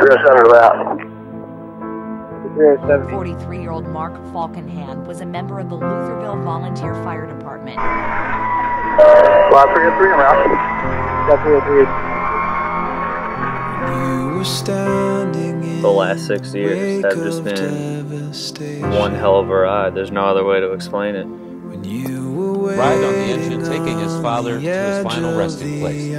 307 route. 43-year-old Mark Falkenhan was a member of the Lutherville Volunteer Fire Department. Lot 303 en route. Got 303. The last 6 years have just been one hell of a ride. There's no other way to explain it. Ride on the engine, taking his father to his final resting place.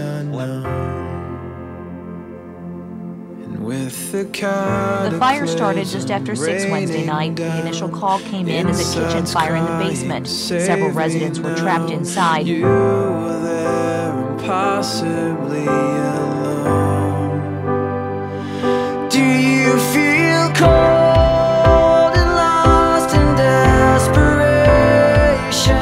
The fire started just after 6 Wednesday night. The initial call came in as a kitchen fire in the basement. Several residents were trapped inside. You were there impossibly alone. Do you feel cold and lost in desperation?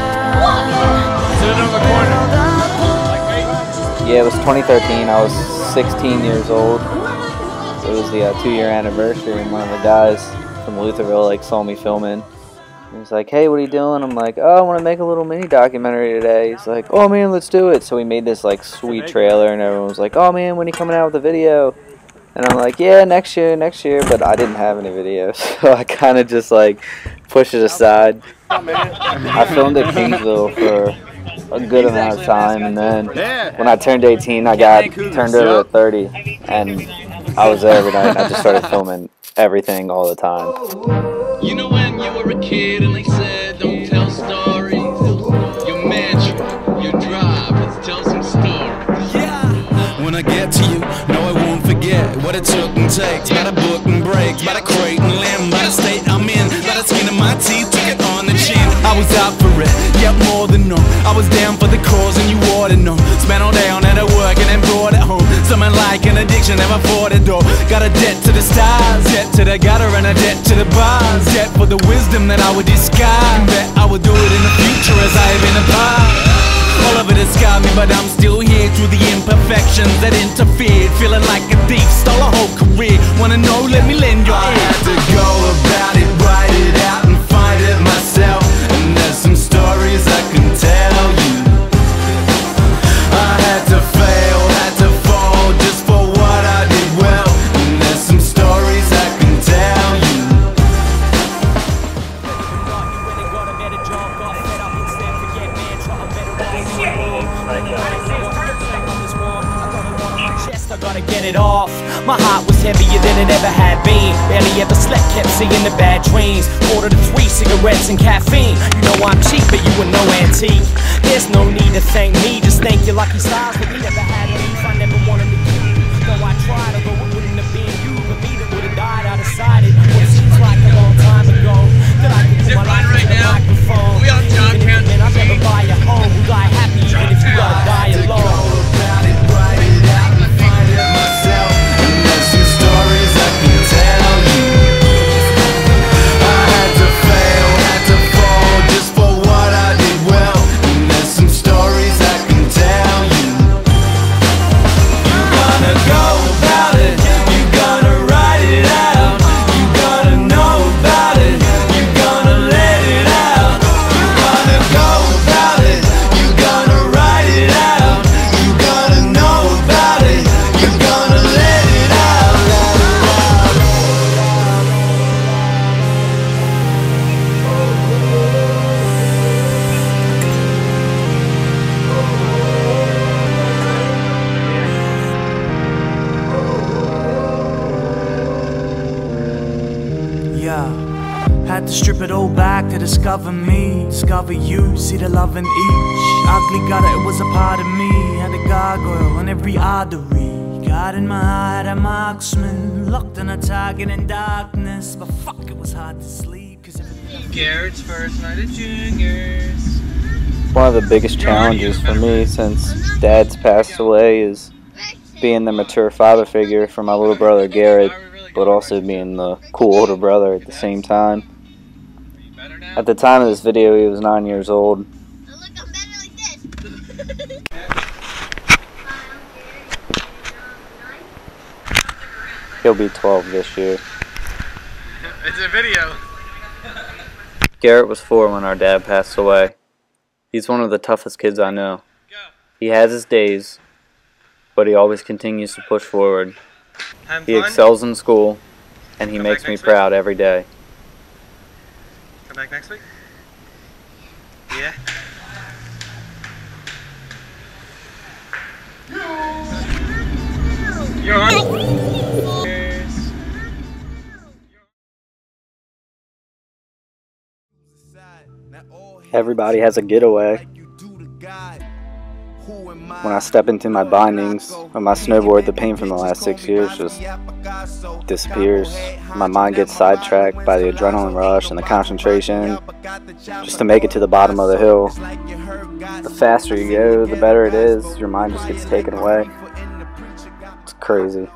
Yeah, it was 2013. I was 16 years old. It was the 2-year anniversary, and one of the guys from Lutherville saw me filming. He was like, "Hey, what are you doing?" I'm like, "Oh, I want to make a little mini documentary today." He's like, "Oh man, let's do it." So we made this sweet trailer, and everyone was like, "Oh man, when are you coming out with a video?" And I'm like, "Yeah, next year." But I didn't have any videos, so I kind of just pushed it aside. I filmed at Kingsville for a good amount of time, and then when I turned 18, I got turned over at 30, and I was there every night, and I just started filming everything all the time. You know when you were a kid and they said, don't tell stories, your mantra, your drive, let's tell some stories. Yeah. When I get to you, no I won't forget what it took and takes. By the book and breaks, by the crate and limb, by the state I'm in, by the skin of my teeth, took it on the chin. I was out for it, yet more than known. I was down for the cause and you ought to know. Spent all day on it at work and then brought it home. Something like an addiction, never fought it though. Got a debt to the stars, debt to the gutter and a debt to the bars. Debt for the wisdom that I would discard. Bet I would do it in the future as I have in the past. All of it has scarred me, but I'm still here through the imperfections that interfered. Feeling like a thief, stole a whole career. Wanna know, let me lend your ear. I had to go about it, write it out and find it myself. And there's some stories I can tell you. I had to fail, had to fall just for what I did well. And there's some stories I can tell you. I gotta get it off. My heart was heavier than it ever had been. Barely ever slept, kept seeing the bad dreams. Ordered 3 cigarettes and caffeine. You know I'm cheap, but you were no antique. There's no need to thank me, just thank your lucky stars that we never had beef. I never wanted to keep you. Though I tried, although it wouldn't have been you, but me that would've died. I decided what it seems like a long time ago that I could put my life in the microphone. We on John County. And I'll never buy a home. We die happy even if you gotta die alone. Had to strip it all back to discover me, discover you, see the love in each ugly gutter, it was a part of me. Had a gargoyle on every artery, God in my heart, a marksman, locked on a target in darkness. But fuck, it was hard to sleep cause Garrett's first night at juniors. One of the biggest challenges for me since Dad's passed away is being the mature father figure for my little brother Garrett, but also being the cool older brother at the same time. At the time of this video, he was 9 years old. Look, I'm better like this. He'll be 12 this year. It's a video. Garrett was 4 when our dad passed away. He's one of the toughest kids I know. He has his days, but he always continues to push forward. He excels in school, and he makes me proud every day. Come back next week? Yeah. You're on. Everybody has a getaway. When I step into my bindings on my snowboard, the pain from the last 6 years just disappears. My mind gets sidetracked by the adrenaline rush and the concentration just to make it to the bottom of the hill. The faster you go, the better it is. Your mind just gets taken away. It's crazy.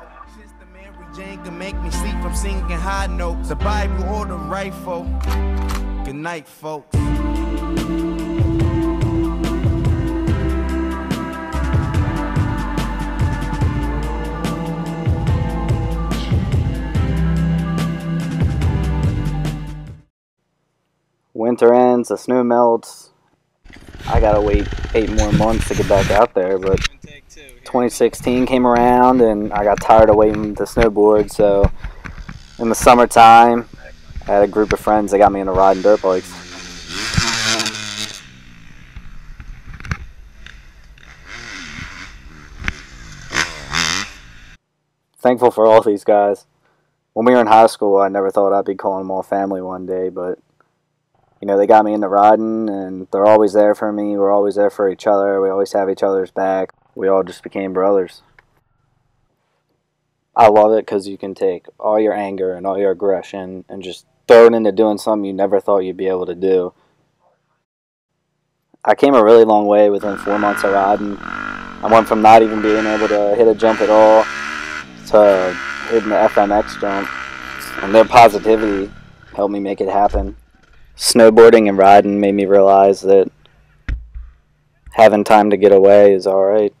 Good night, folks. Winter ends, the snow melts. I gotta wait 8 more months to get back out there, but 2016 came around and I got tired of waiting to snowboard, so in the summertime I had a group of friends that got me into riding dirt bikes. Thankful for all these guys. When we were in high school, I never thought I'd be calling them all family one day, but you know, they got me into riding, and they're always there for me. We're always there for each other. We always have each other's back. We all just became brothers. I love it because you can take all your anger and all your aggression and just throw it into doing something you never thought you'd be able to do. I came a really long way within 4 months of riding. I went from not even being able to hit a jump at all to hitting the FMX jump. And their positivity helped me make it happen. Snowboarding and riding made me realize that having time to get away is alright.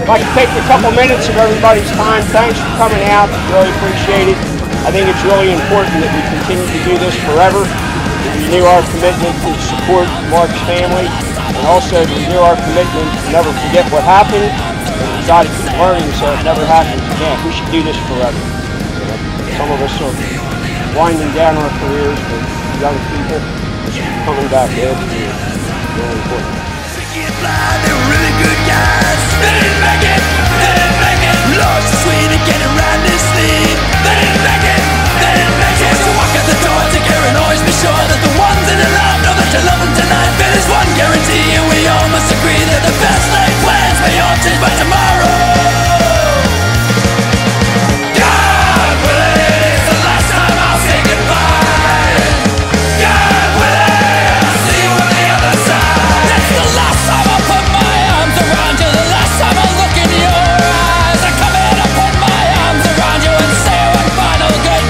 I'd like to take a couple minutes of everybody's time. Thanks for coming out. Really appreciate it. I think it's really important that we continue to do this forever, to renew our commitment to support Mark's family, and also to renew our commitment to never forget what happened and to try to keep learning so it never happens again. We should do this forever. Some of us are winding down our careers, but young people coming back to educate is really important. They were really good guys. They didn't make it. They didn't make it. Lost the sweet and get around this sleep. They didn't make it. They didn't make it. To walk out the door to care and always be sure that the ones in your life know that you love them tonight. There is one guarantee, and we all must agree that the best laid plans may all change by tomorrow. God willing, it's the last time I'll say goodbye. God willing, I'll see you on the other side. It's the last time I'll put my arms around you. The last time I'll look in your eyes. I come in and put my arms around you and say one final goodbye.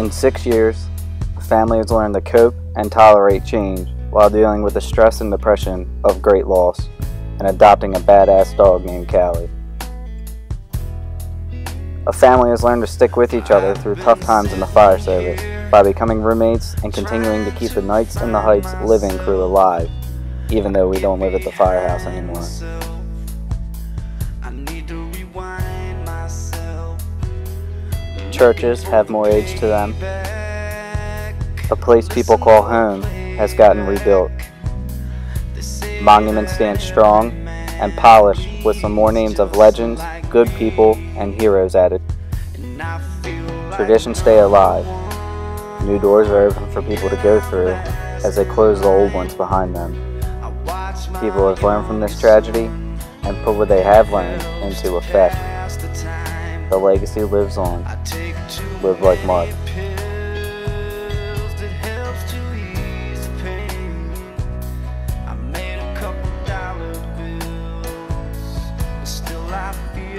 In 6 years, the family has learned to cope and tolerate change while dealing with the stress and depression of great loss and adopting a badass dog named Callie. A family has learned to stick with each other through tough times in the fire service by becoming roommates and continuing to keep the Knights in the Heights living crew alive, even though we don't live at the firehouse anymore. Churches have more age to them. A place people call home has gotten rebuilt. Monuments stand strong and polished with some more names of legends, good people, and heroes added. Traditions stay alive. New doors are open for people to go through as they close the old ones behind them. People have learned from this tragedy and put what they have learned into effect. The legacy lives on. Live like Mark. I made a couple dollar bills, but still I feel